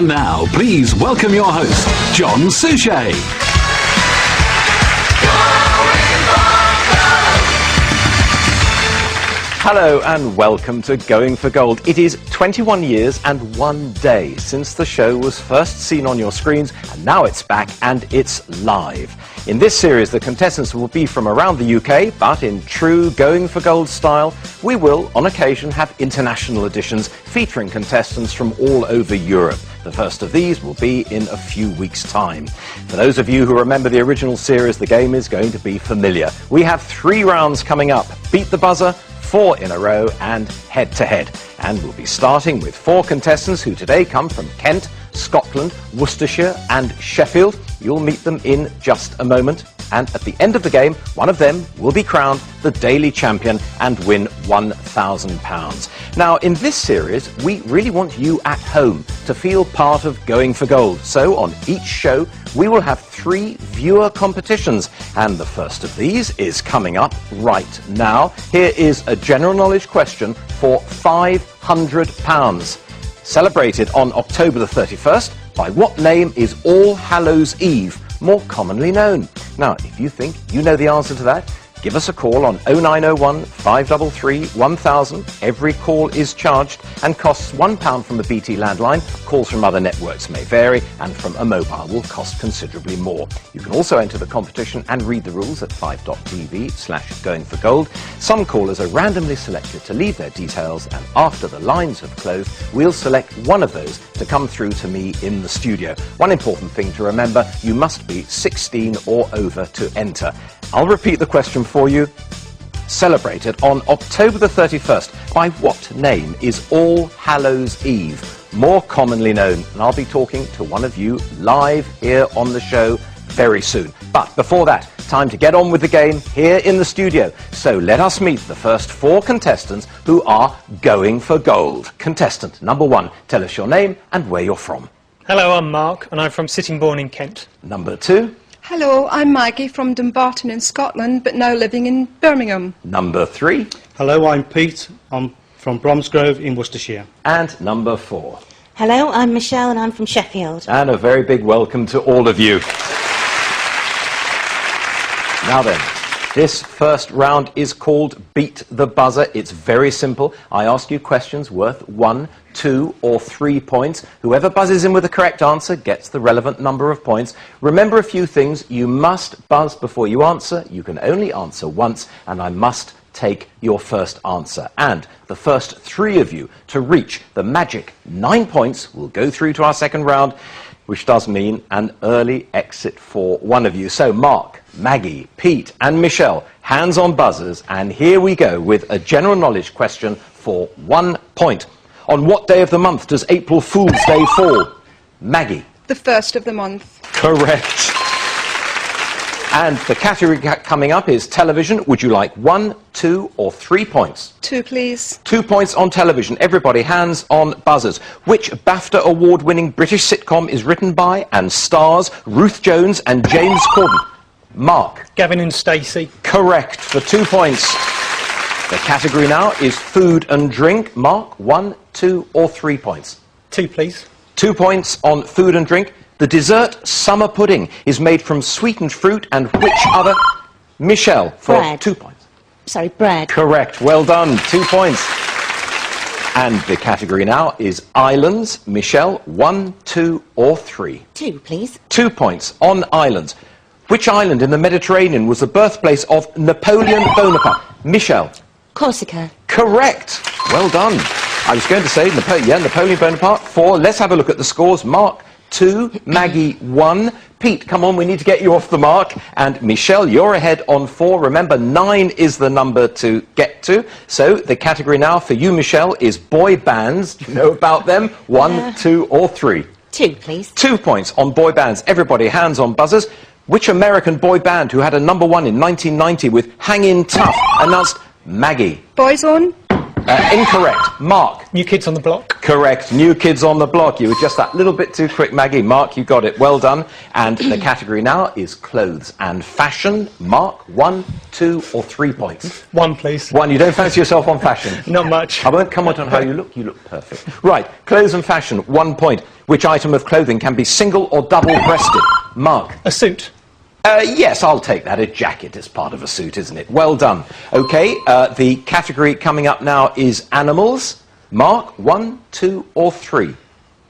And now, please welcome your host, John Suchet. Hello and welcome to Going for Gold. It is 21 years and 1 day since the show was first seen on your screens, and now it's back and it's live. In this series, the contestants will be from around the UK, but in true Going for Gold style, we will, on occasion, have international editions featuring contestants from all over Europe. The first of these will be in a few weeks' time. For those of you who remember the original series, the game is going to be familiar. We have 3 rounds coming up. Beat the buzzer, 4 in a row, and head-to-head. And we'll be starting with 4 contestants who today come from Kent, Scotland, Worcestershire and Sheffield. You'll meet them in just a moment. And at the end of the game, one of them will be crowned the daily champion and win £1,000. Now, in this series, we really want you at home to feel part of Going for Gold. So on each show, we will have 3 viewer competitions. And the first of these is coming up right now. Here is a general knowledge question for £500. Celebrated on October the 31st, by what name is All Hallows Eve more commonly known? Now, if you think you know the answer to that, give us a call on 0901 533 1000. Every call is charged and costs £1 from a BT landline. Calls from other networks may vary, and from a mobile will cost considerably more. You can also enter the competition and read the rules at 5.tv/goingforgold. Some callers are randomly selected to leave their details, and after the lines have closed, we'll select one of those to come through to me in the studio. One important thing to remember, you must be 16 or over to enter. I'll repeat the question for you. Celebrated on October the 31st, by what name is All Hallows Eve more commonly known? And I'll be talking to one of you live here on the show very soon. But before that, time to get on with the game here in the studio. So let us meet the first 4 contestants who are going for gold. Contestant number 1, tell us your name and where you're from. Hello, I'm Mark and I'm from Sittingbourne in Kent. Number 2. Hello, I'm Maggie from Dumbarton in Scotland, but now living in Birmingham. Number 3. Hello, I'm Pete. I'm from Bromsgrove in Worcestershire. And number 4. Hello, I'm Michelle and I'm from Sheffield. And a very big welcome to all of you. Now then, this first round is called Beat the Buzzer. It's very simple. I ask you questions worth 1, 2 or 3 points. Whoever buzzes in with the correct answer gets the relevant number of points. Remember a few things. You must buzz before you answer. You can only answer once, and I must take your first answer. And the first 3 of you to reach the magic 9 points will go through to our second round, which does mean an early exit for one of you. So Mark, Maggie, Pete and Michelle, hands on buzzers, and here we go with a general knowledge question for 1 point. On what day of the month does April Fool's Day fall? Maggie. The 1st of the month. Correct. And the category coming up is television. Would you like 1, 2 or 3 points? 2, please. 2 points on television. Everybody, hands on buzzers. Which BAFTA award-winning British sitcom is written by and stars Ruth Jones and James Corden? Mark. Gavin and Stacey. Correct, for 2 points. The category now is food and drink. Mark, 1, 2 or 3 points? 2, please. 2 points on food and drink. The dessert summer pudding is made from sweetened fruit and which other? Michelle, for Bread. 2 points. Sorry, bread. Correct, well done, 2 points. And the category now is islands. Michelle, 1, 2 or 3? 2, please. 2 points on islands. Which island in the Mediterranean was the birthplace of Napoleon Bonaparte? Michelle. Corsica. Correct. Well done. I was going to say Napoleon Bonaparte, 4. Let's have a look at the scores. Mark, 2. Maggie, 1. Pete, come on, we need to get you off the mark. And Michelle, you're ahead on 4. Remember, 9 is the number to get to. So the category now for you, Michelle, is boy bands. Do you know about them? 1, 2 or 3? 2, please. 2 points on boy bands. Everybody, hands on buzzers. Which American boy band who had a number 1 in 1990 with Hangin' Tough announced? Maggie. Boyzone. Incorrect. Mark. New Kids on the Block. Correct. New Kids on the Block. You were just that little bit too quick, Maggie. Mark, you got it. Well done. And the category now is clothes and fashion. Mark, 1, 2 or 3 points? 1, please. 1. You don't fancy yourself on fashion? Not much. I won't comment on how you look. You look perfect. Right. Clothes and fashion. 1 point. Which item of clothing can be single or double-breasted? Mark. A suit. Yes, I'll take that. A jacket is part of a suit, isn't it? Well done. OK, the category coming up now is animals. Mark, 1, 2 or 3?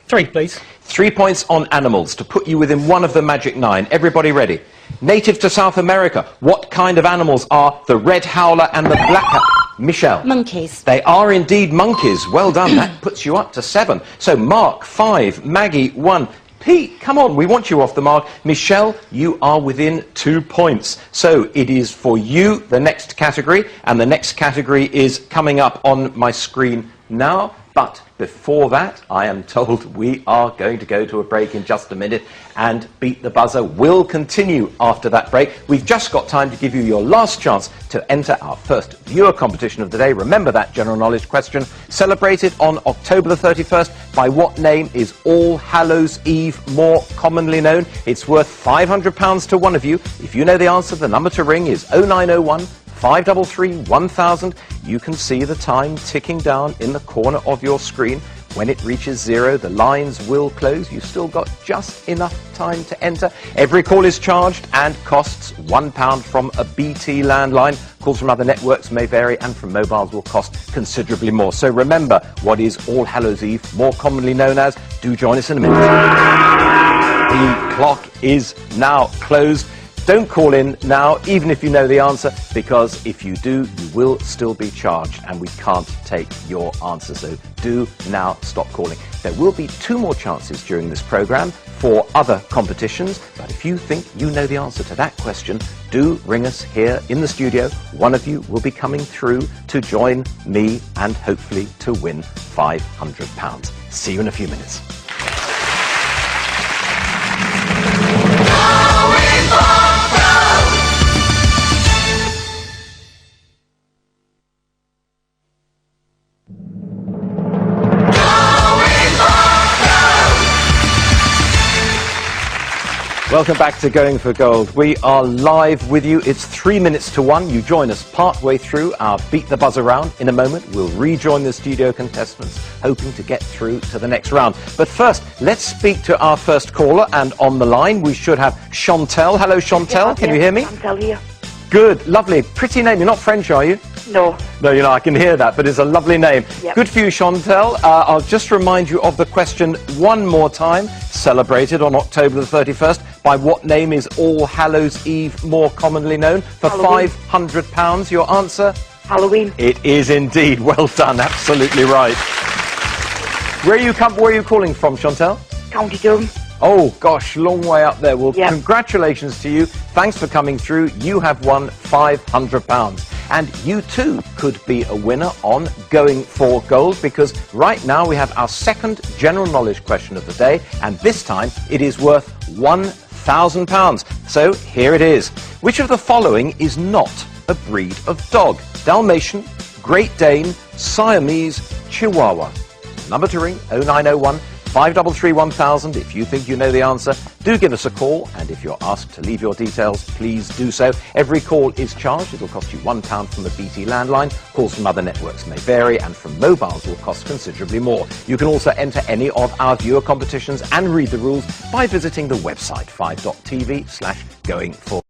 3, please. 3 points on animals to put you within one of the magic 9. Everybody ready? Native to South America, what kind of animals are the red howler and the black... Michelle? Monkeys. They are indeed monkeys. Well done. That puts you up to 7. So Mark, 5. Maggie, 1. Pete, come on, we want you off the mark. Michelle, you are within 2 points. So it is for you, the next category, and the next category is coming up on my screen now. But before that, I am told we are going to go to a break in just a minute, and Beat the Buzzer will continue after that break. We've just got time to give you your last chance to enter our first viewer competition of the day. Remember that general knowledge question. Celebrated on October the 31st, by what name is All Hallows Eve more commonly known? It's worth £500 to one of you. If you know the answer, the number to ring is 0901 533 1000. You can see the time ticking down in the corner of your screen. When it reaches 0, the lines will close. You've still got just enough time to enter. Every call is charged and costs £1 from a BT landline. Calls from other networks may vary, and from mobiles will cost considerably more. So remember, what is All Hallows Eve more commonly known as? Do join us in a minute. The clock is now closed. Don't call in now, even if you know the answer, because if you do, you will still be charged, and we can't take your answer. So do now stop calling. There will be 2 more chances during this programme for other competitions, but if you think you know the answer to that question, do ring us here in the studio. One of you will be coming through to join me and hopefully to win £500. See you in a few minutes. Welcome back to Going for Gold. We are live with you. It's 3 minutes to 1. You join us part way through our Beat the Buzzer round. In a moment, we'll rejoin the studio contestants, hoping to get through to the next round. But first, let's speak to our first caller. And on the line, we should have Chantel. Hello, Chantel. Can you hear me? Chantel here. Good, lovely. Pretty name. You're not French, are you? No. No, you know, I can hear that, but it's a lovely name. Yep. Good for you, Chantel. I'll just remind you of the question one more time. Celebrated on October the 31st, by what name is All Hallows Eve more commonly known? For Halloween. £500, your answer? Halloween. It is indeed. Well done, absolutely right. Where are you calling from, Chantel? County Durham. Oh, gosh, long way up there. Well, Yep. Congratulations to you. Thanks for coming through. You have won £500. And you too could be a winner on Going for Gold, because right now we have our second general knowledge question of the day, and this time it is worth £1,000. So here it is. Which of the following is not a breed of dog? Dalmatian, Great Dane, Siamese, Chihuahua. Number to ring, 0901 533 1000. If you think you know the answer, do give us a call, and if you're asked to leave your details, please do so. Every call is charged. It'll cost you £1 from the BT landline. Calls from other networks may vary, and from mobiles will cost considerably more. You can also enter any of our viewer competitions and read the rules by visiting the website 5.tv/going4.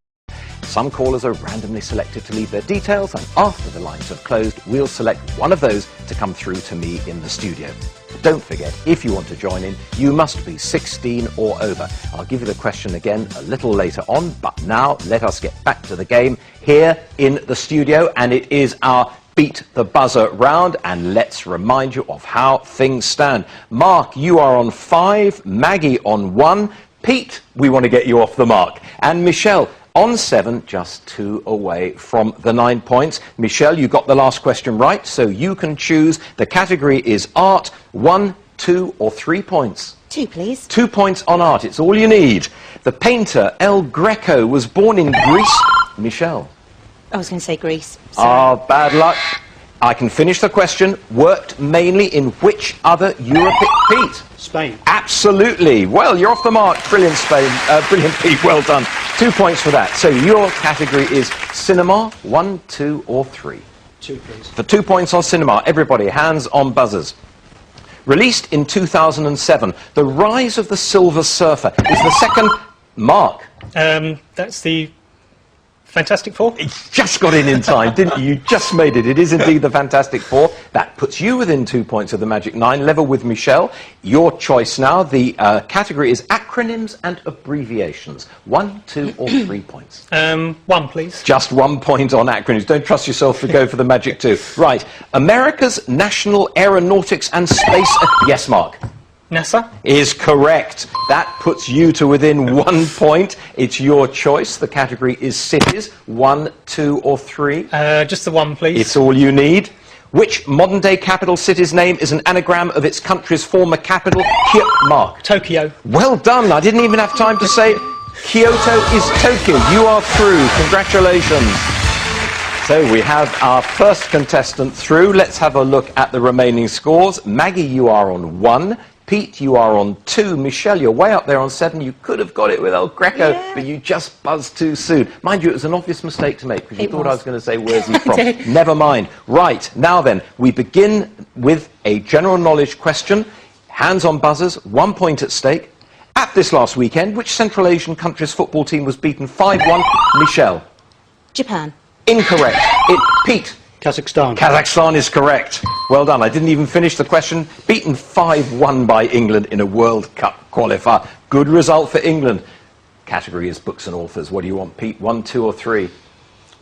Some callers are randomly selected to leave their details, and after the lines have closed, we'll select one of those to come through to me in the studio. Don't forget, if you want to join in, you must be 16 or over. I'll give you the question again a little later on, but now let us get back to the game here in the studio, and it is our Beat the Buzzer round, and let's remind you of how things stand. Mark, you are on 5, Maggie on 1, Pete, we want to get you off the mark, and Michelle on 7, just 2 away from the 9 points. Michelle, you got the last question right, so you can choose. The category is art. 1, 2 or 3 points? 2, please. 2 points on art, it's all you need. The painter El Greco was born in Greece. Michelle. I was going to say Greece. Ah, bad luck. I can finish the question. Worked mainly in which other European... Pete? Spain. Absolutely. Well, you're off the mark. Brilliant, Spain. Brilliant, Pete. Well done. 2 points for that. So your category is cinema, 1, 2 or 3. 2, please. For 2 points on cinema, everybody, hands on buzzers. Released in 2007, The Rise of the Silver Surfer is the second... Mark. That's the Fantastic Four. You just got in time, didn't you? You just made it. It is indeed the Fantastic Four. That puts you within 2 points of the Magic 9, level with Michelle. Your choice now. The category is acronyms and abbreviations. 1, 2 or 3 points. 1, please. Just 1 point on acronyms. Don't trust yourself to go for the Magic 2. Right. America's National Aeronautics and Space... yes, Mark. NASA. Is correct. That puts you to within 1 point. It's your choice. The category is cities. 1, 2 or 3. Just the 1, please. It's all you need. Which modern-day capital city's name is an anagram of its country's former capital? Mark. Tokyo. Well done. I didn't even have time to say it. Kyoto is Tokyo. You are through. Congratulations. So we have our first contestant through. Let's have a look at the remaining scores. Maggie, you are on 1. Pete, you are on 2. Michelle, you're way up there on 7. You could have got it with El Greco, but you just buzzed too soon. Mind you, it was an obvious mistake to make, because you thought I was going to say, where's he from? Never mind. Right, now then, we begin with a general knowledge question. Hands on buzzers, 1 point at stake. At this last weekend, which Central Asian country's football team was beaten 5-1? Michelle. Japan. Incorrect. Pete. Kazakhstan. Kazakhstan is correct. Well done. I didn't even finish the question. Beaten 5-1 by England in a World Cup qualifier. Good result for England. Category is books and authors. What do you want, Pete? 1, 2 or 3?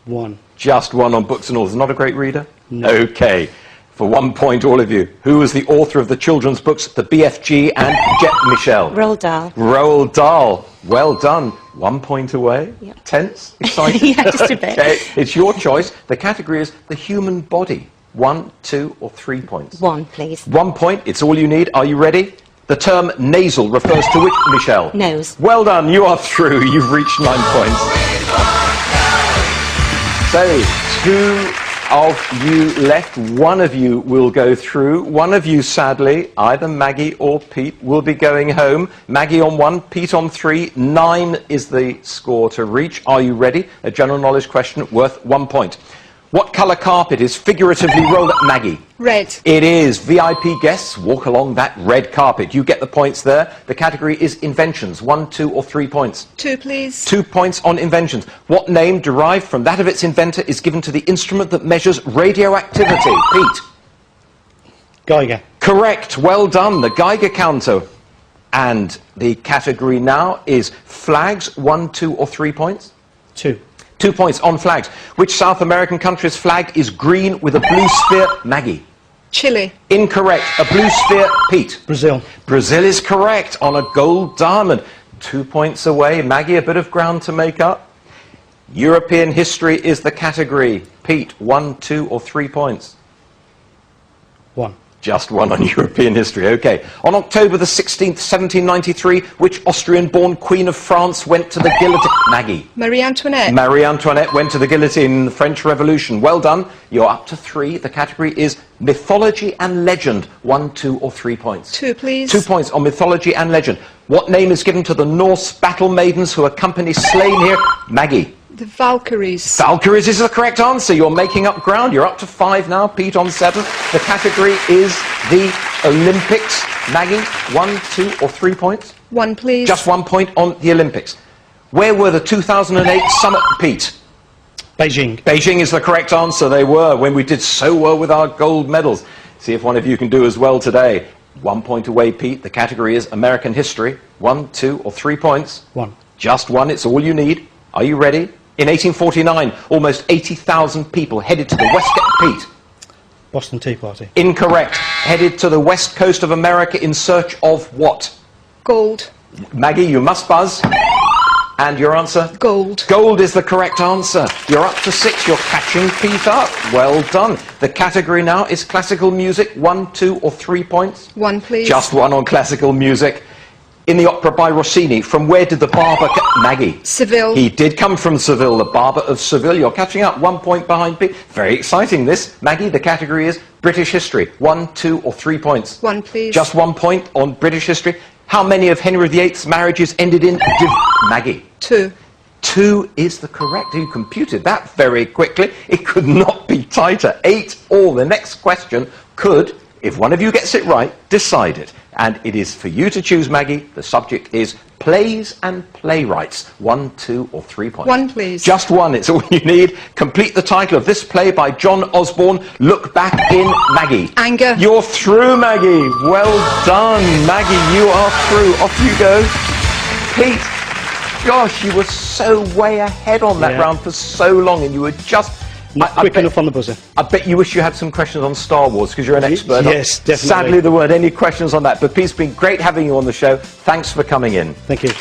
1. Just 1 on books and authors. Not a great reader? No. Okay. For 1 point, all of you. Who was the author of the children's books, The BFG and Jet Michelle? Roald Dahl. Roald Dahl. Well done. 1 point away. Yep. Tense? Excited? Yeah, just a bit. Okay. It's your choice. The category is the human body. 1, 2 or 3 points? 1, please. 1 point. It's all you need. Are you ready? The term nasal refers to which, Michelle? Nose. Well done. You are through. You've reached 9 points. So, 2 of you left. 1 of you will go through. 1 of you, sadly, either Maggie or Pete, will be going home. Maggie on 1, Pete on 3. 9 is the score to reach. Are you ready? A general knowledge question worth 1 point. What colour carpet is figuratively rolled up? Maggie. Red. It is. VIP guests walk along that red carpet. You get the points there. The category is inventions. 1, 2 or 3 points? 2, please. 2 points on inventions. What name derived from that of its inventor is given to the instrument that measures radioactivity? Pete. Geiger. Correct. Well done. The Geiger counter. And the category now is flags. 1, 2 or 3 points? 2. 2 points on flags. Which South American country's flag is green with a blue sphere? Maggie. Chile. Incorrect. A blue sphere? Pete. Brazil. Brazil is correct on a gold diamond. 2 points away. Maggie, a bit of ground to make up. European history is the category. Pete, 1, 2 or 3 points? 1. Just 1 on European history. Okay. On October the 16th, 1793, which Austrian-born Queen of France went to the guillotine? Maggie. Marie Antoinette. Marie Antoinette went to the guillotine in the French Revolution. Well done. You're up to 3. The category is mythology and legend. 1, 2 or 3 points? 2, please. 2 points on mythology and legend. What name is given to the Norse battle maidens who accompany slain here? Maggie. The Valkyries. Valkyries is the correct answer. You're making up ground. You're up to 5 now. Pete on 7. The category is the Olympics. Maggie, 1, 2 or 3 points? 1, please. Just 1 point on the Olympics. Where were the 2008 Summit? Pete. Beijing. Beijing is the correct answer. They were, when we did so well with our gold medals. See if one of you can do as well today. 1 point away, Pete. The category is American history. 1, 2 or 3 points? 1. Just 1. It's all you need. Are you ready? In 1849, almost 80,000 people headed to the west... Pete. Boston Tea Party. Incorrect. Headed to the west coast of America in search of what? Gold. Maggie, you must buzz. And your answer? Gold. Gold is the correct answer. You're up to 6. You're catching Pete up. Well done. The category now is classical music. 1, 2 or 3 points? 1, please. Just 1 on classical music. in the opera by Rossini. From where did the barber... Maggie. Seville. He did come from Seville, the barber of Seville. You're catching up, 1 point behind Pete. Very exciting, this. Maggie, the category is British history. 1, 2 or 3 points? 1, please. Just 1 point on British history. How many of Henry VIII's marriages ended in... Maggie. 2. 2 is the correct. You computed that very quickly. It could not be tighter. 8 all. The next question could, if one of you gets it right, decide it. And it is for you to choose, Maggie. The subject is plays and playwrights. 1, 2 or 3 points? 1, please. Just 1. It's all you need. Complete the title of this play by John Osborne. Look back in Maggie. Anger. You're through, Maggie. Well done, Maggie. You are through. Off you go. Pete. Gosh, you were so way ahead on that round for so long, and you were just... Not quick enough on the buzzer. I bet you wish you had some questions on Star Wars, because you're an expert. Yes, definitely. Sadly, there weren't any questions on that. But Pete's been great having you on the show. Thanks for coming in. Thank you.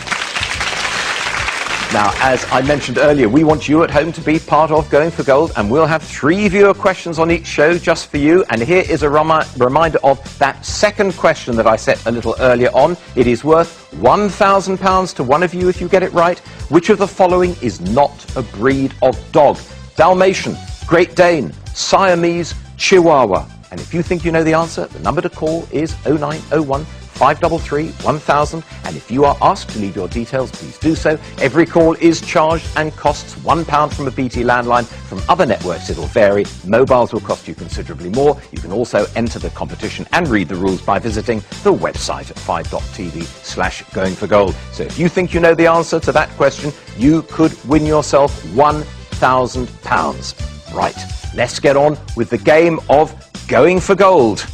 Now, as I mentioned earlier, we want you at home to be part of Going for Gold, and we'll have 3 viewer questions on each show just for you. And here is a reminder of that second question that I set a little earlier on. It is worth £1,000 to one of you if you get it right. Which of the following is not a breed of dog? Dalmatian, Great Dane, Siamese, Chihuahua. And if you think you know the answer, the number to call is 0901 533 1000. And if you are asked to leave your details, please do so. Every call is charged and costs £1 from a BT landline. From other networks, it'll vary. Mobiles will cost you considerably more. You can also enter the competition and read the rules by visiting the website at 5.tv/goingforgold. So if you think you know the answer to that question, you could win yourself £1,000. Right, let's get on with the game of Going for Gold.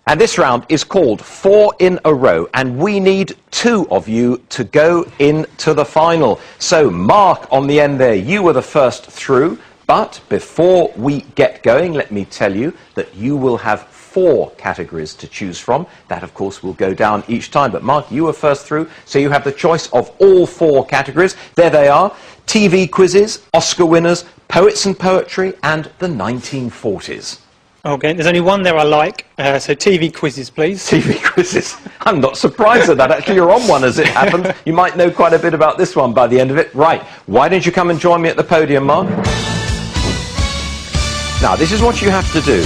And this round is called 4 in a row, and we need 2 of you to go into the final. So Mark on the end there, you were the first through, but before we get going, let me tell you that you will have 4 categories to choose from. That, of course, will go down each time. But Mark, you were first through, so you have the choice of all 4 categories. There they are: TV quizzes, Oscar winners, poets and poetry, and the 1940s. Okay, there's only one there I like, so TV quizzes, please. TV quizzes. I'm not surprised at that. Actually, you're on one as it happens. You might know quite a bit about this one by the end of it. Right, why don't you come and join me at the podium, Mark? Now, this is what you have to do.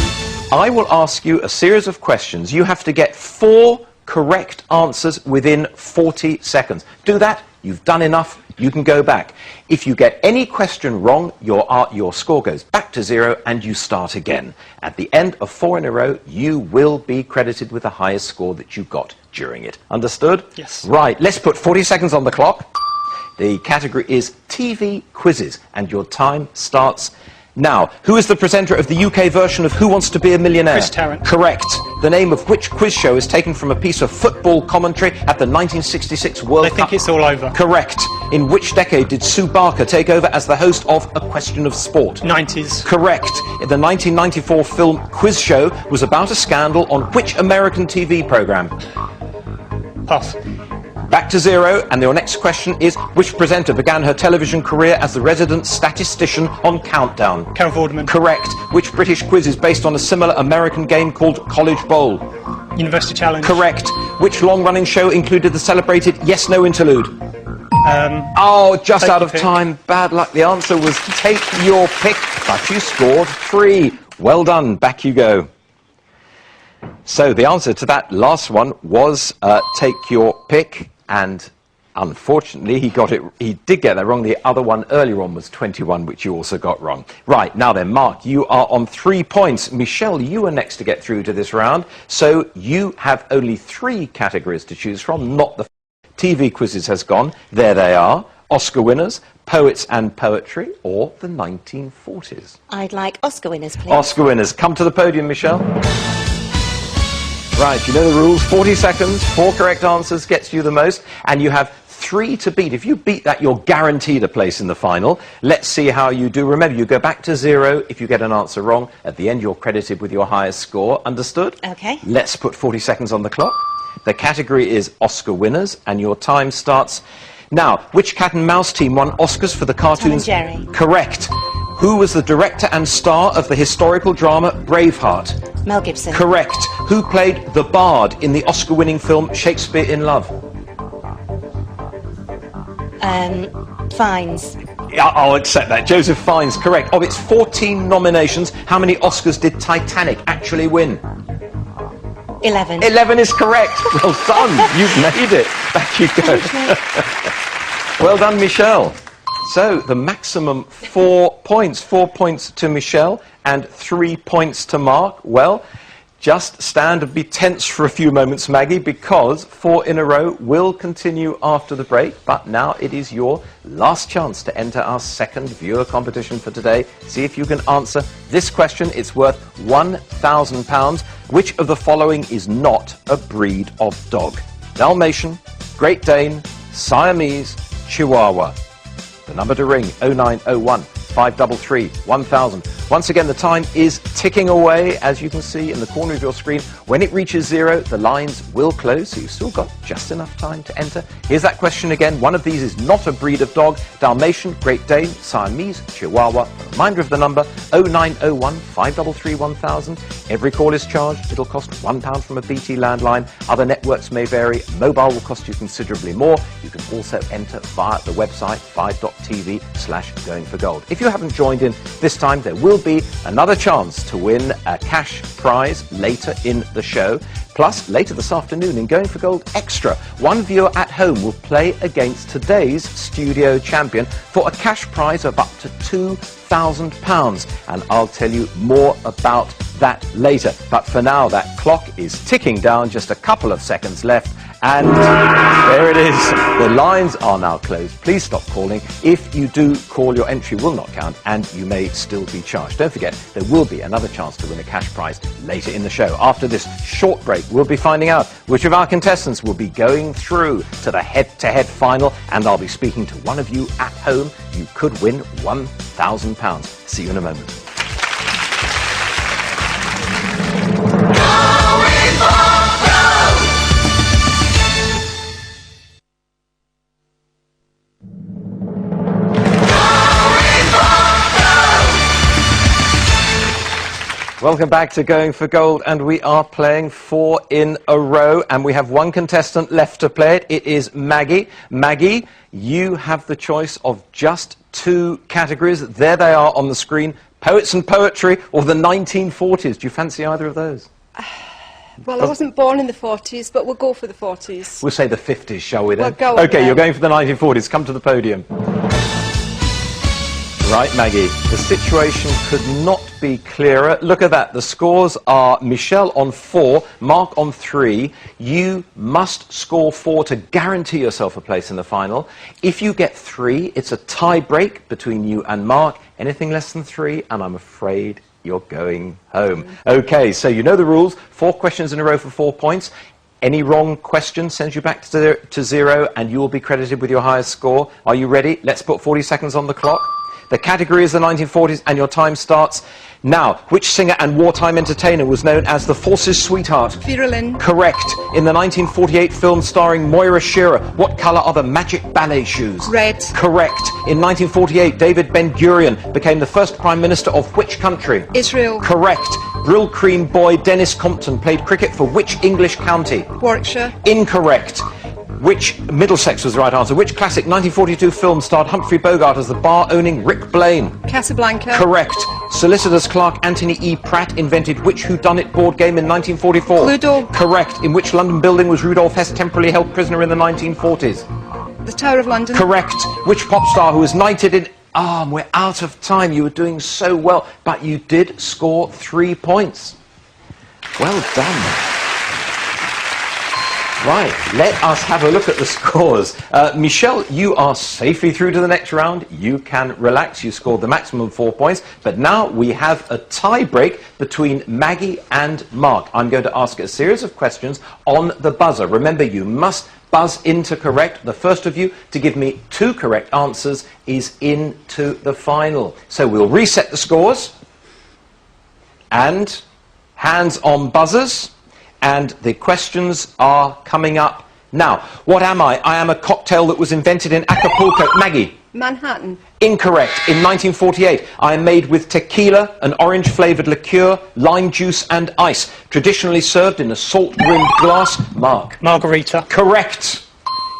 I will ask you a series of questions. You have to get 4 correct answers within 40 seconds. Do that, you've done enough, you can go back. If you get any question wrong, your score goes back to 0 and you start again. At the end of 4 in a row, you will be credited with the highest score that you got during it. Understood? Yes. Right, let's put 40 seconds on the clock. The category is TV quizzes, and your time starts now. Who is the presenter of the UK version of Who Wants to Be a Millionaire? Chris Tarrant. Correct. The name of which quiz show is taken from a piece of football commentary at the 1966 World Cup? I think it's all over. Correct. In which decade did Sue Barker take over as the host of A Question of Sport? 90s. Correct. The 1994 film Quiz Show was about a scandal on which American TV programme? Pass. Back to 0, and your next question is, which presenter began her television career as the resident statistician on Countdown? Carol Vorderman. Correct. Which British quiz is based on a similar American game called College Bowl? University Challenge. Correct. Which long-running show included the celebrated yes-no interlude? Just Take out Your of Pick. time. Bad luck. The answer was Take Your Pick, but you scored 3. Well done. Back you go. So the answer to that last one was Take Your Pick. And unfortunately, he did get that wrong. The other one earlier on was 21, which you also got wrong. Right, now then, Mark, you are on 3 points. Michelle, you are next to get through to this round. So you have only 3 categories to choose from, not the TV quizzes has gone. There they are. Oscar winners, poets and poetry, or the 1940s. I'd like Oscar winners, please. Oscar winners. Come to the podium, Michelle. Right, you know the rules. 40 seconds, 4 correct answers gets you the most, and you have 3 to beat. If you beat that, you're guaranteed a place in the final. Let's see how you do. Remember, you go back to 0 if you get an answer wrong. At the end, you're credited with your highest score. Understood? Okay. Let's put 40 seconds on the clock. The category is Oscar winners, and your time starts now. Which cat and mouse team won Oscars for the cartoons? Tom and Jerry. Correct. Who was the director and star of the historical drama Braveheart? Mel Gibson. Correct. Who played the Bard in the Oscar-winning film Shakespeare in Love? Fiennes. Yeah, I'll accept that. Joseph Fiennes, correct. Of its 14 nominations, how many Oscars did Titanic actually win? 11. 11 is correct. Well done. You've made it. Back you go. Well done, Michelle. So the maximum 4 points. 4 points to Michelle and 3 points to Mark. Well, just stand and be tense for a few moments, Maggie, because 4 in a row will continue after the break. But now it is your last chance to enter our second viewer competition for today. See if you can answer this question. It's worth £1,000. Which of the following is not a breed of dog? Dalmatian, Great Dane, Siamese, Chihuahua. The number to ring, 0901 533 1000. Once again, the time is ticking away, as you can see in the corner of your screen. When it reaches 0, the lines will close, so you've still got just enough time to enter. Here's that question again. One of these is not a breed of dog. Dalmatian, Great Dane, Siamese, Chihuahua. A reminder of the number, 0901 533 1000. Every call is charged. It'll cost £1 from a BT landline. Other networks may vary. Mobile will cost you considerably more. You can also enter via the website 5.tv/goingforgold. If you haven't joined in this time, there will be another chance to win a cash prize later in the show. Plus, later this afternoon in Going for Gold Extra, one viewer at home will play against today's studio champion for a cash prize of up to £2,000. And I'll tell you more about that later. But for now, that clock is ticking down, just a couple of seconds left. And there it is. The lines are now closed. Please stop calling. If you do call, your entry will not count and you may still be charged. Don't forget, there will be another chance to win a cash prize later in the show. After this short break, we'll be finding out which of our contestants will be going through to the head-to-head final, and I'll be speaking to one of you at home. You could win £1,000. See you in a moment. Welcome back to Going for Gold, and we are playing 4 in a row, and we have one contestant left to play it. It is Maggie. Maggie, you have the choice of just 2 categories. There they are on the screen, poets and poetry or the 1940s. Do you fancy either of those? Well, I wasn't born in the 40s, but we'll go for the 40s. We'll say the 50s, shall we then? We'll go okay, with you're that. going for the 1940s. Come to the podium. Right, Maggie, the situation could not be clearer. Look at that. The scores are Michelle on 4, Mark on 3. You must score 4 to guarantee yourself a place in the final. If you get 3, it's a tie break between you and Mark. Anything less than 3, and I'm afraid you're going home. Okay, so you know the rules. 4 questions in a row for 4 points. Any wrong question sends you back to 0, and you will be credited with your highest score. Are you ready? Let's put 40 seconds on the clock. The category is the 1940s, and your time starts now. Which singer and wartime entertainer was known as the Force's sweetheart? Vera Lynn. Correct. In the 1948 film starring Moira Shearer, what colour are the magic ballet shoes? Red. Correct. In 1948, David Ben-Gurion became the first Prime Minister of which country? Israel. Correct. Brill Cream boy Dennis Compton played cricket for which English county? Warwickshire. Incorrect. Which Middlesex was the right answer? Which classic 1942 film starred Humphrey Bogart as the bar-owning Rick Blaine? Casablanca. Correct. Solicitors clerk Anthony E. Pratt invented which whodunit board game in 1944? Cluedo. Correct. In which London building was Rudolf Hess temporarily held prisoner in the 1940s? The Tower of London. Correct. Which pop star who was knighted in... we're out of time. You were doing so well, but you did score 3 points. Well done. Right, let us have a look at the scores. Michelle, you are safely through to the next round. You can relax. You scored the maximum 4 points. But now we have a tie break between Maggie and Mark. I'm going to ask a series of questions on the buzzer. Remember, you must buzz into correct. The first of you to give me 2 correct answers is into the final. So we'll reset the scores. And hands on buzzers. And the questions are coming up now. What am I? I am a cocktail that was invented in Acapulco. Maggie? Manhattan. Incorrect. In 1948, I am made with tequila, an orange-flavoured liqueur, lime juice and ice, traditionally served in a salt-rimmed glass. Mark? Margarita. Correct.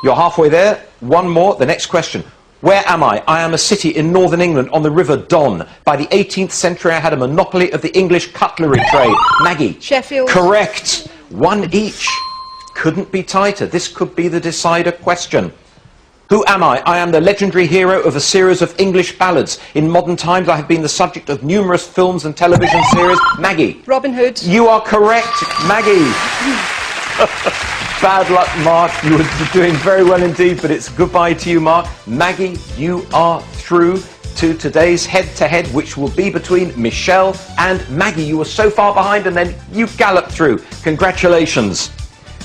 You're halfway there. one more. The next question. Where am I? I am a city in northern England on the River Don. By the 18th century, I had a monopoly of the English cutlery trade. Maggie? Sheffield. Correct. One each. Couldn't be tighter. This could be the decider question. Who am I? I am the legendary hero of a series of English ballads. In modern times, I have been the subject of numerous films and television series. Maggie? Robin Hood. You are correct, Maggie. Bad luck, Mark. You were doing very well indeed, but it's goodbye to you, Mark. Maggie, you are through to today's head-to-head, which will be between Michelle and Maggie. You were so far behind, and then you galloped through. Congratulations.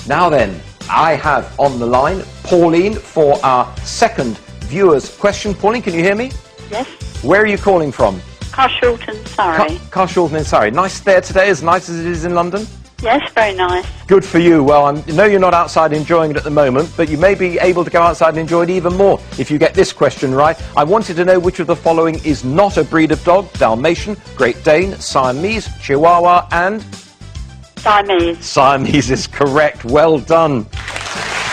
Now then, I have on the line Pauline for our second viewer's question. Pauline, can you hear me? Yes. Where are you calling from? Carshalton, Surrey. Carshalton in Surrey. Nice there today, as nice as it is in London? Yes, very nice. Good for you. Well, I know you're not outside enjoying it at the moment, but you may be able to go outside and enjoy it even more if you get this question right. I wanted to know which of the following is not a breed of dog: Dalmatian, Great Dane, Siamese, Chihuahua, and... Siamese. Siamese is correct. Well done.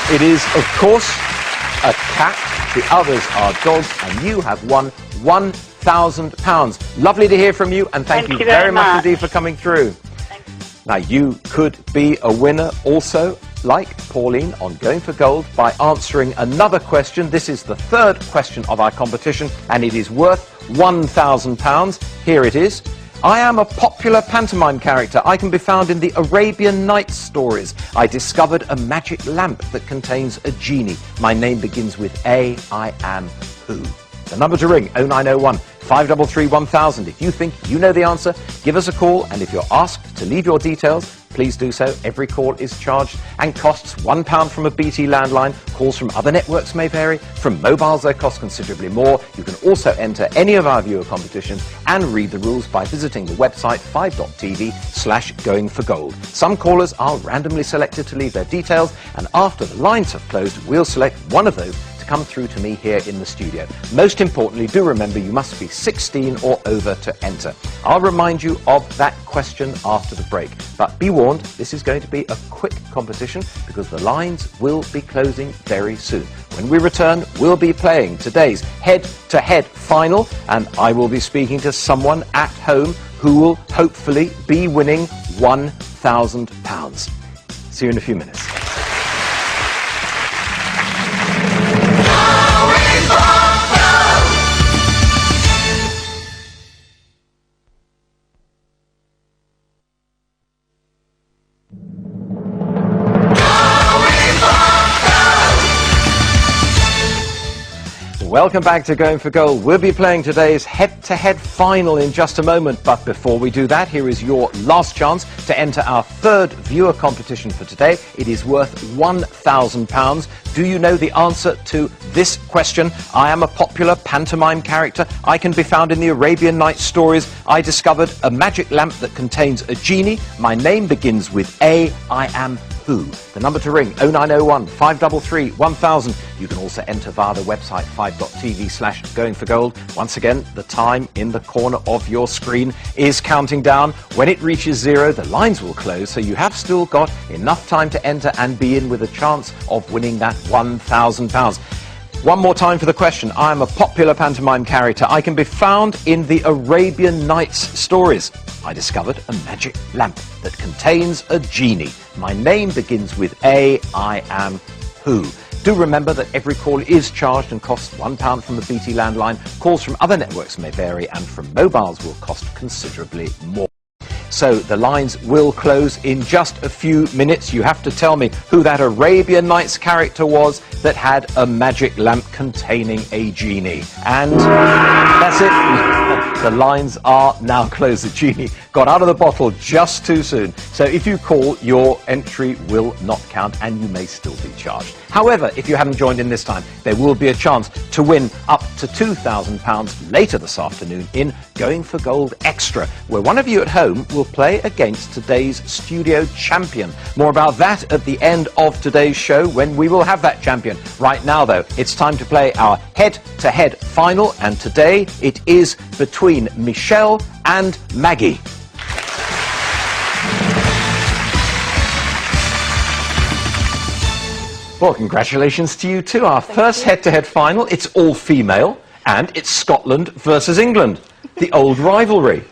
It is, of course, a cat. The others are dogs, and you have won £1,000. Lovely to hear from you, and thank you very much indeed for coming through. Now, you could be a winner also, like Pauline, on Going for Gold by answering another question. This is the third question of our competition, and it is worth £1,000. Here it is. I am a popular pantomime character. I can be found in the Arabian Nights stories. I discovered a magic lamp that contains a genie. My name begins with A. I am who? The number to ring, 0901 533 1000. If you think you know the answer, give us a call, and if you're asked to leave your details, please do so. Every call is charged and costs £1 from a BT landline. Calls from other networks may vary. From mobiles, they cost considerably more. You can also enter any of our viewer competitions and read the rules by visiting the website 5.tv/goingforgold. Some callers are randomly selected to leave their details, and after the lines have closed, we'll select one of those to come through to me here in the studio. Most importantly, do remember you must be 16 or over to enter. I'll remind you of that question after the break. But be warned, this is going to be a quick competition because the lines will be closing very soon. When we return, we'll be playing today's head-to-head final, and I will be speaking to someone at home who will hopefully be winning £1,000. See you in a few minutes. Welcome back to Going for Gold. We'll be playing today's head-to-head final in just a moment. But before we do that, here is your last chance to enter our third viewer competition for today. It is worth £1,000. Do you know the answer to this question? I am a popular pantomime character. I can be found in the Arabian Nights stories. I discovered a magic lamp that contains a genie. My name begins with A. I am who? The number to ring, 0901 533 1000. You can also enter via the website 5.tv/goingforgold. Once again, the time in the corner of your screen is counting down. When it reaches 0, the lines will close, so you have still got enough time to enter and be in with a chance of winning that £1,000. One more time for the question. I am a popular pantomime character. I can be found in the Arabian Nights stories. I discovered a magic lamp that contains a genie. My name begins with A. I am who? Do remember that every call is charged and costs £1 from the BT landline. Calls from other networks may vary, and from mobiles will cost considerably more. So the lines will close in just a few minutes. You have to tell me who that Arabian Nights character was that had a magic lamp containing a genie. And that's it. The lines are now closed. The genie got out of the bottle just too soon. So if you call, your entry will not count and you may still be charged. However, if you haven't joined in this time, there will be a chance to win up to £2,000 later this afternoon in Going for Gold Extra, where one of you at home will play against today's studio champion. More about that at the end of today's show, when we will have that champion. Right now, though, it's time to play our head-to-head final, and today it is between Michelle and Maggie. Well, congratulations to you too. Our first head-to-head final, it's all female, and it's Scotland versus England. The old rivalry.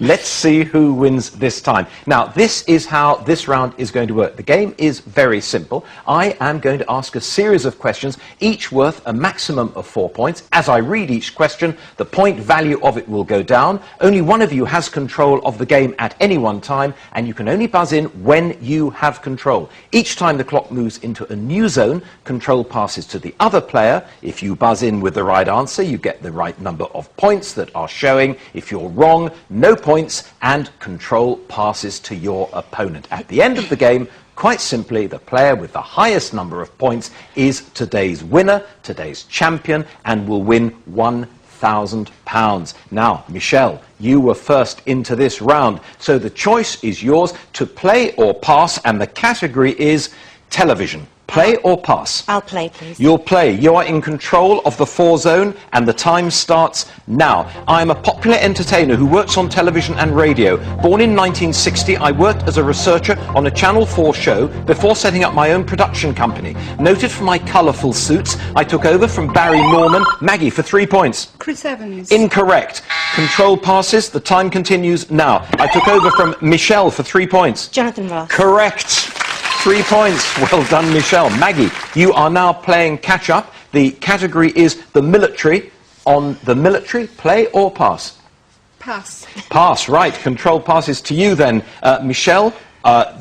Let's see who wins this time. Now, this is how this round is going to work. The game is very simple. I am going to ask a series of questions, each worth a maximum of 4 points. As I read each question, the point value of it will go down. Only one of you has control of the game at any one time, and you can only buzz in when you have control. Each time the clock moves into a new zone, control passes to the other player. If you buzz in with the right answer, you get the right number of points that are showing. If you're wrong, no points, and control passes to your opponent. At the end of the game, quite simply, the player with the highest number of points is today's winner, today's champion, and will win £1,000. Now, Michelle, you were first into this round, so the choice is yours to play or pass, and the category is television. Play or pass? I'll play, please. You'll play. You are in control of the 4 zone, and the time starts now. I am a popular entertainer who works on television and radio. Born in 1960, I worked as a researcher on a Channel 4 show before setting up my own production company. Noted for my colourful suits, I took over from Barry Norman. Maggie, for 3 points. Chris Evans. Incorrect. Control passes. The time continues now. I took over from Michelle for 3 points. Jonathan Ross. Correct. 3 points. Well done, Michelle. Maggie, you are now playing catch-up. The category is the military. On the military, play or pass? Pass. Pass, right. Control passes to you then. Michelle,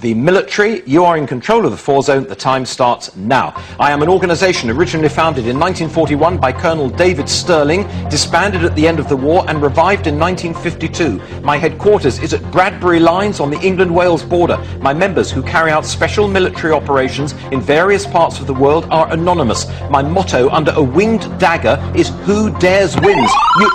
the military, you are in control of the 4 zone. The time starts now. I am an organisation originally founded in 1941 by Colonel David Stirling, disbanded at the end of the war and revived in 1952. My headquarters is at Bradbury Lines on the England-Wales border. My members, who carry out special military operations in various parts of the world, are anonymous. My motto under a winged dagger is "Who dares wins."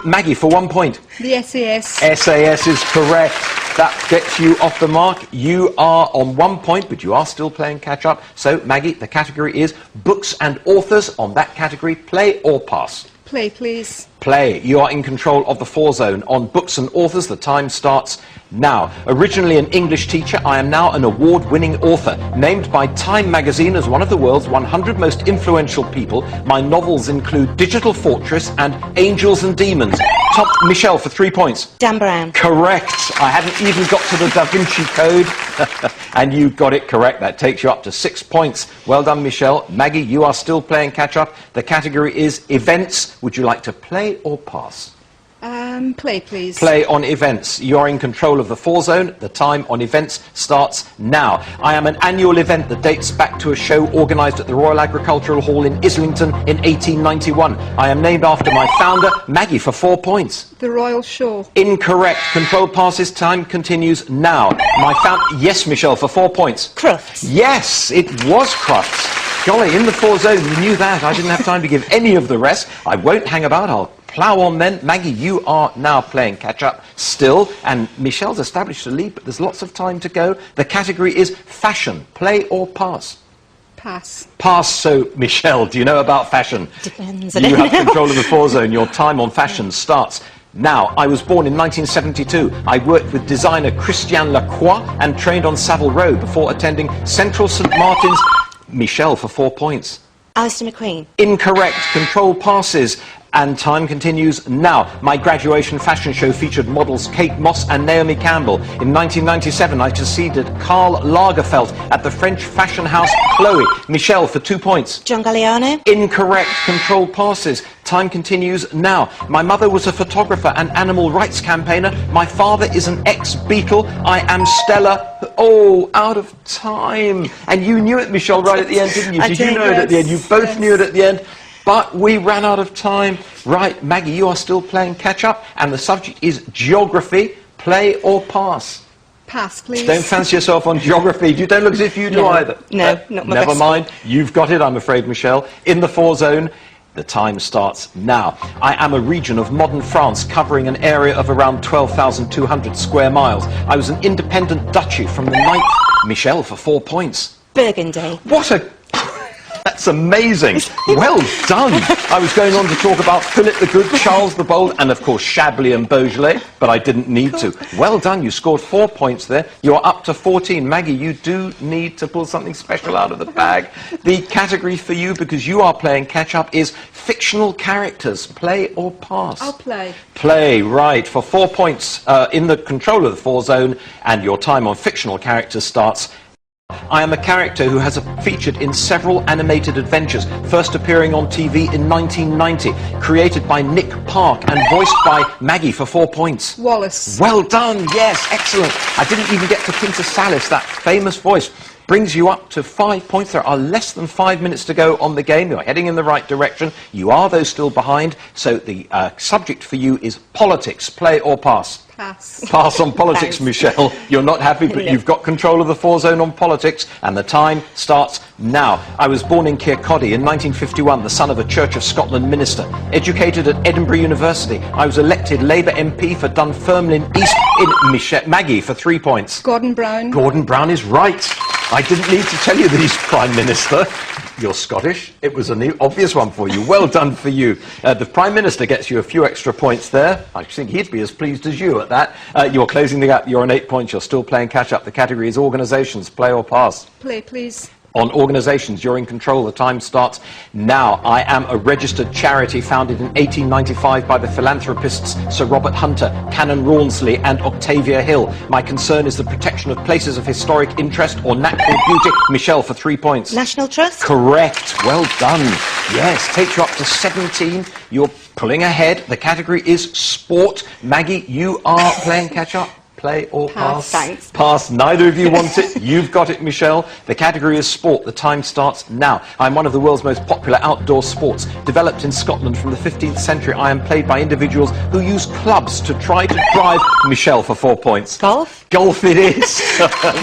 Maggie, for 1 point. The SAS. SAS is correct. That gets you off the mark. You are on 1 point, but you are still playing catch-up. So, Maggie, the category is books and authors. On that category, play or pass? Play, please. Play. You are in control of the 4 zone. On books and authors, the time starts now. Originally an English teacher, I am now an award-winning author. Named by Time magazine as one of the world's 100 most influential people, my novels include Digital Fortress and Angels and Demons. Michelle, for 3 points. Dan Brown. Correct. I hadn't even got to the Da Vinci Code, and you got it correct. That takes you up to 6 points. Well done, Michelle. Maggie, you are still playing catch-up. The category is events. Would you like to play or pass? Play, please. Play on events. You are in control of the 4 zone. The time on events starts now. I am an annual event that dates back to a show organised at the Royal Agricultural Hall in Islington in 1891. I am named after my founder, Maggie, for 4 points. The Royal Shore. Incorrect. Control passes. Time continues now. Yes, Michelle, for 4 points. Crufts. Yes, it was Crufts. Golly, in the 4 zone, you knew that. I didn't have time to give any of the rest. I won't hang about. I'll plough on then. Maggie, you are now playing catch-up still, and Michelle's established a lead, but there's lots of time to go. The category is fashion. Play or pass? Pass. Pass. So, Michelle, do you know about fashion? Depends. I You don't have know. control of the 4 zone. Your time on fashion starts now. I was born in 1972. I worked with designer Christian Lacroix and trained on Savile Row before attending Central St Martin's. Michelle, for 4 points. Alistair McQueen. Incorrect. Control passes. And time continues now. My graduation fashion show featured models Kate Moss and Naomi Campbell. In 1997, I succeeded Karl Lagerfeld at the French fashion house Chloe. Michelle, for 2 points. John Galliano. Incorrect. Control passes. Time continues now. My mother was a photographer and animal rights campaigner. My father is an ex-Beatle. I am Stella. Oh, out of time. And you knew it, Michelle, right at the end, didn't you? I Did you did, know it at the end? You yes, both yes. knew it at the end. But we ran out of time. Right, Maggie, you are still playing catch-up, and the subject is geography. Play or pass? Pass, please. Don't fancy yourself on geography. You don't look as if you do No. either. No, not my Never best mind. You've got it, I'm afraid, Michelle. In the 4 zone, the time starts now. I am a region of modern France covering an area of around 12,200 square miles. I was an independent duchy from the 9th... Michelle, for 4 points. Burgundy. What a... That That's amazing. Well done. I was going on to talk about Philip the Good, Charles the Bold, and of course Chablis and Beaujolais, but I didn't need to. Well done. You scored 4 points there. You're up to 14. Maggie, you do need to pull something special out of the bag. The category for you, because you are playing catch-up, is fictional characters. Play or pass? I'll play. Play, right, for 4 points in the control of the 4 zone, and your time on fictional characters starts. I am a character who has featured in several animated adventures, first appearing on TV in 1990, created by Nick Park and voiced by Maggie for 4 points. Wallace. Well done, yes, excellent. I didn't even get to Quintus Salis, that famous voice. Brings you up to 5 points. There are less than 5 minutes to go on the game. You're heading in the right direction. You are, though, still behind. So the subject for you is politics. Play or pass? Pass. Pass on politics, Thanks. Michelle. You're not happy, but No. you've got control of the 4 zone on politics, and the time starts now. I was born in Kirkcaldy in 1951, the son of a Church of Scotland minister. Educated at Edinburgh University, I was elected Labour MP for Dunfermline East in Maggie for 3 points. Gordon Brown. Gordon Brown is right. I didn't need to tell you that he's Prime Minister. You're Scottish. It was an obvious one for you. Well done for you. The Prime Minister gets you a few extra points there. I think he'd be as pleased as you at that. You're closing the gap. You're on 8 points. You're still playing catch-up. The category is organisations. Play or pass? Play, please. On organisations, you're in control. The time starts now. I am a registered charity founded in 1895 by the philanthropists Sir Robert Hunter, Canon Rawnsley and Octavia Hill. My concern is the protection of places of historic interest or natural beauty. Michelle for 3 points. National Trust. Correct. Well done. Yes, takes you up to 17. You're pulling ahead. The category is sport. Maggie, you are playing catch-up. Play or pass? Thanks. Pass. Neither of you want it. You've got it, Michelle. The category is sport. The time starts now. I'm one of the world's most popular outdoor sports. Developed in Scotland from the 15th century, I am played by individuals who use clubs to try to drive. Michelle for 4 points. Golf. Golf it is.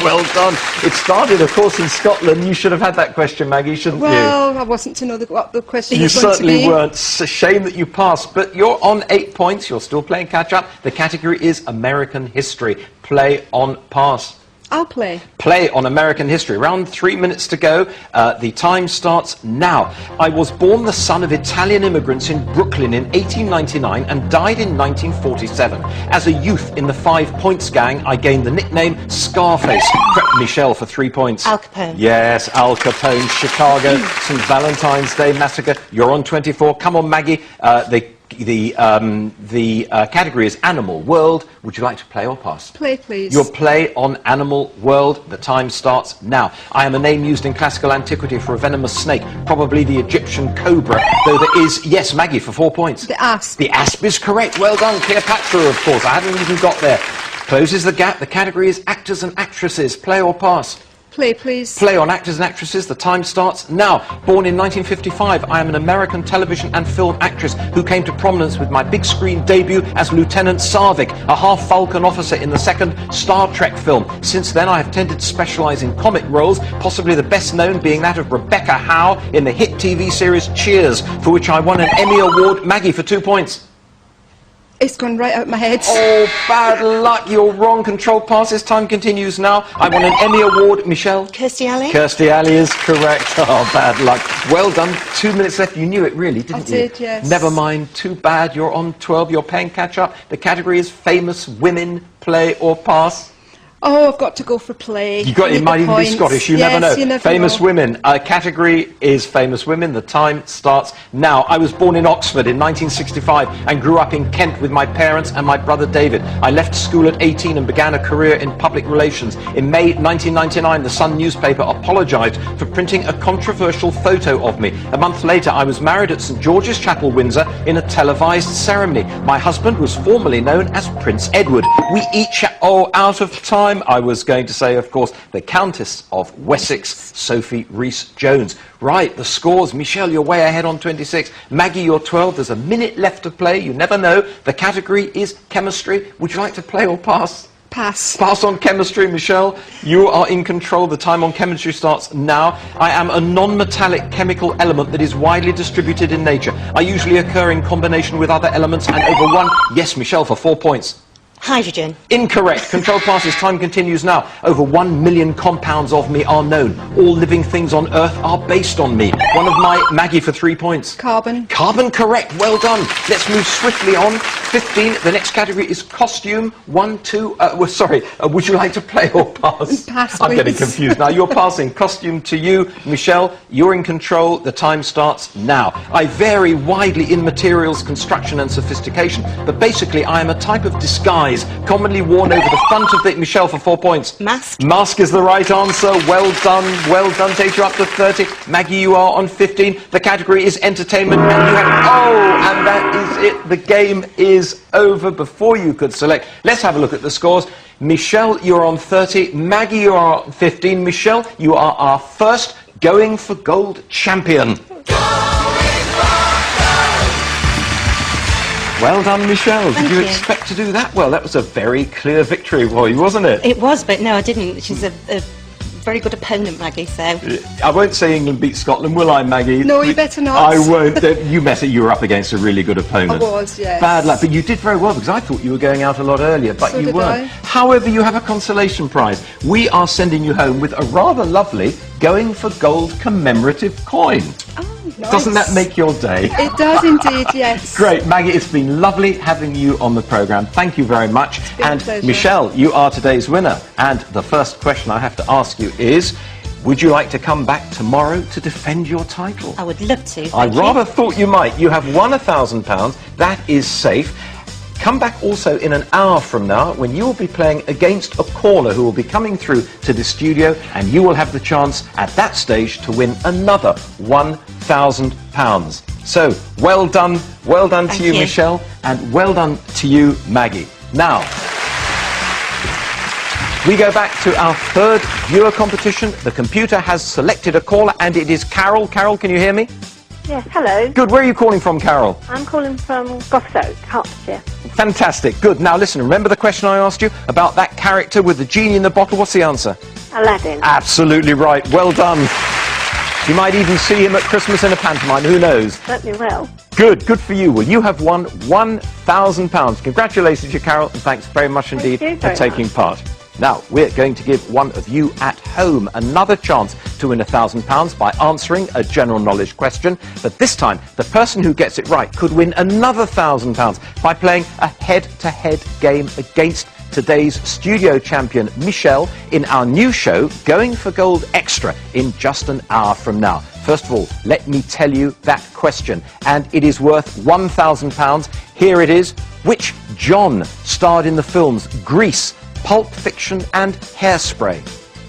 Well done. It started, of course, in Scotland. You should have had that question, Maggie, shouldn't you? Well, I wasn't to know what the question You was going to certainly be. weren't. It's a shame that you passed, but you're on 8 points. You're still playing catch-up. The category is American history. Play on pass. I'll play. Play on American history. Around 3 minutes to go. The time starts now. I was born the son of Italian immigrants in Brooklyn in 1899 and died in 1947. As a youth in the 5 Points gang, I gained the nickname Scarface. Michelle for 3 points. Al Capone. Yes, Al Capone, Chicago, St. Valentine's Day Massacre. You're on 24. Come on, Maggie. The category is Animal World. Would you like to play or pass? Play, please. Your play on Animal World. The time starts now. I am a name used in classical antiquity for a venomous snake, probably the Egyptian cobra, though there is... Yes, Maggie, for 4 points. The asp. The asp is correct. Well done. Cleopatra, of course. I hadn't even got there. Closes the gap. The category is actors and actresses. Play or pass? Play, please. Play on actors and actresses. The time starts now. Born in 1955, I am an American television and film actress who came to prominence with my big screen debut as Lieutenant Sarvik, a half-Falcon officer in the second Star Trek film. Since then, I have tended to specialise in comic roles, possibly the best known being that of Rebecca Howe in the hit TV series Cheers, for which I won an Emmy Award. Maggie, for 2 points. It's gone right out my head. Oh, bad luck. You're wrong. Control passes. Time continues now. I won an Emmy Award. Michelle? Kirstie Alley. Kirstie Alley is correct. Oh, bad luck. Well done. 2 minutes left. You knew it, really, didn't you? I did, yes. Never mind. Too bad. You're on 12. You're playing catch-up. The category is famous women. Play or pass? Oh, I've got to go for play. You got, Need it might the even be points. Scottish. You Yes, never know. you never Famous know. women. Category is famous women. The time starts now. I was born in Oxford in 1965 and grew up in Kent with my parents and my brother David. I left school at 18 and began a career in public relations. In May 1999, the Sun newspaper apologised for printing a controversial photo of me. A month later, I was married at St George's Chapel, Windsor, in a televised ceremony. My husband was formerly known as Prince Edward. We each... Oh, out of time. I was going to say, of course, the Countess of Wessex, Sophie Rhys-Jones. Right, the scores. Michelle, you're way ahead on 26. Maggie, you're 12. There's a minute left to play. You never know. The category is chemistry. Would you like to play or pass? Pass. Pass on chemistry, Michelle. You are in control. The time on chemistry starts now. I am a non-metallic chemical element that is widely distributed in nature. I usually occur in combination with other elements and over one... Yes, Michelle, for 4 points. Hydrogen. Incorrect. Control passes. Time continues now. Over 1 million compounds of me are known. All living things on Earth are based on me. One of my... Maggie for 3 points. Carbon. Carbon, correct. Well done. Let's move swiftly on. 15. The next category is costume. 1, 2... sorry. Would you like to play or pass? Pass, I'm getting please. confused now. You're passing. Costume to you. Michelle, you're in control. The time starts now. I vary widely in materials, construction and sophistication, but basically I am a type of disguise commonly worn over the front of the... Michelle for 4 points. Mask. Mask is the right answer. Well done. Well done. Takes you up to 30. Maggie, you are on 15. The category is entertainment, and you have... Oh, and that is it. The game is over before you could select. Let's have a look at the scores. Michelle, you're on 30. Maggie, you are on 15. Michelle, you are our first Going for Gold champion. Well done, Michelle. Thank Did you you. expect to do that well? That was a very clear victory for you, wasn't it? It was, but no, I didn't. She's a very good opponent, Maggie, so... I won't say England beat Scotland, will I, Maggie? No, you better not. I won't. You met it. You were up against a really good opponent. I was, yes. Bad luck, but you did very well because I thought you were going out a lot earlier, but So you did weren't. I. However, you have a consolation prize. We are sending you home with a rather lovely Going for Gold commemorative coin. Oh, nice. Doesn't that make your day? It does indeed, yes. Great, Maggie, it's been lovely having you on the programme. Thank you very much. been a And pleasure. Michelle, you are today's winner. And the first question I have to ask you is, would you like to come back tomorrow to defend your title? I would love to. I thank you. rather thought you might. You have won £1,000. That is safe. Come back also in an hour from now when you will be playing against a caller who will be coming through to the studio, and you will have the chance at that stage to win another £1,000. So, well done to Thank you, you. Michelle, and well done to you, Maggie. Now, we go back to our third viewer competition. The computer has selected a caller, and it is Carol. Carol, can you hear me? Yes, hello. Good. Where are you calling from, Carol? I'm calling from Goffstoke, Hertfordshire. Fantastic. Good. Now listen, remember the question I asked you about that character with the genie in the bottle? What's the answer? Aladdin. Absolutely right. Well done. You might even see him at Christmas in a pantomime. Who knows? Certainly will. Good. Good for you. Well, you have won £1,000. Congratulations, you, Carol, and thanks very much indeed you for very taking much. part. Now, we're going to give one of you at home another chance to win £1,000 by answering a general knowledge question. But this time, the person who gets it right could win another £1,000 by playing a head-to-head game against today's studio champion, Michelle, in our new show, Going for Gold Extra, in just an hour from now. First of all, let me tell you that question, and it is worth £1,000. Here it is. Which John starred in the films Grease, Pulp Fiction and Hairspray?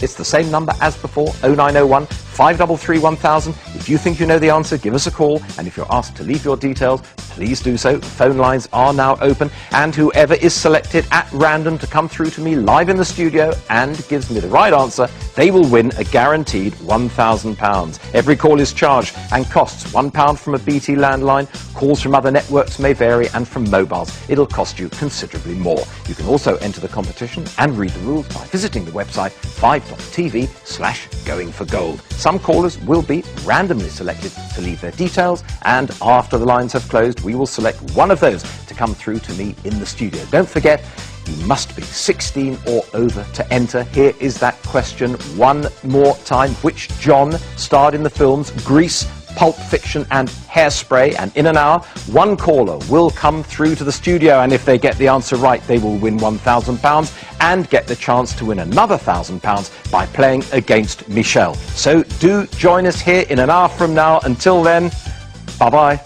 It's the same number as before, 0901 533 1000. If you think you know the answer, give us a call, and if you're asked to leave your details, please do so. The phone lines are now open, and whoever is selected at random to come through to me live in the studio and gives me the right answer, they will win a guaranteed £1,000. Every call is charged and costs £1 from a BT landline. Calls from other networks may vary, and from mobiles it'll cost you considerably more. You can also enter the competition and read the rules by visiting the website 5.tv/goingforgold. Some callers will be randomly selected to leave their details, and after the lines have closed, we will select one of those to come through to me in the studio. Don't forget, you must be 16 or over to enter. Here is that question one more time. Which John starred in the films Grease, Pulp Fiction and Hairspray? And in an hour, one caller will come through to the studio, and if they get the answer right, they will win £1,000 and get the chance to win another £1,000 by playing against Michelle. So do join us here in an hour from now. Until then, bye-bye.